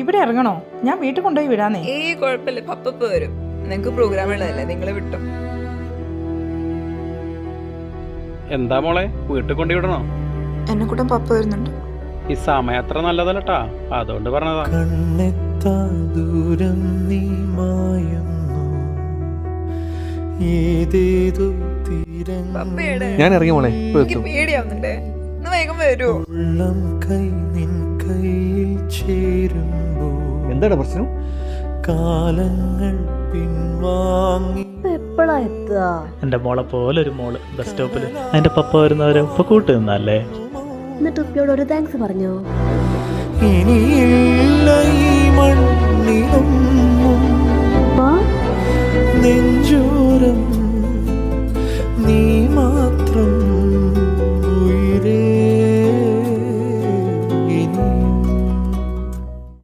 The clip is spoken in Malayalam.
ഇവിടെ ഇറങ്ങണോ? ഞാൻ വീട്ടിൽ കൊണ്ടുപോയി വിടാന്നേ. കുഴപ്പമില്ല, പപ്പ വരും. നിങ്ങക്ക് പ്രോഗ്രാമുള്ളതല്ലേ, നിങ്ങള് വിട്ടോ. എന്താ മോളെ, വീട്ടിൽ കൊണ്ടു വിടണോ? എന്നെ കൂട്ടം പപ്പ വരുന്നുണ്ട്. ഈ സമയം അത്ര നല്ലതല്ലട്ടാ, അതുകൊണ്ട് പറഞ്ഞതാ. കണ്ണെത്താ ദൂരം നീ മായുന്നു, ഏതേതോ തീരങ്ങൾ ഞാൻ ഇറങ്ങി മോളെ. പേടിയാവുന്നുണ്ടേ, വേഗം വരൂ. ഉള്ളം കൈ നിൻ കയ്യിൽ ചേരുമ്പോ എന്താണ് പ്രശ്നം? കാലങ്ങൾ പിൻവാങ്ങി. എപ്പോഴാ എത്തുക? എൻ്റെ മോളെ പോലെ ഒരു മോള് ബസ് സ്റ്റോപ്പിൽ അതിൻ്റെ പപ്പ വരുന്നവരെ ഉപ്പ കൂട്ട് നിന്നല്ലേ. എന്നിട്ട് ഉപ്പയോട് ഒരു താങ്ക്സ് പറഞ്ഞോ? ഇനിയില്ല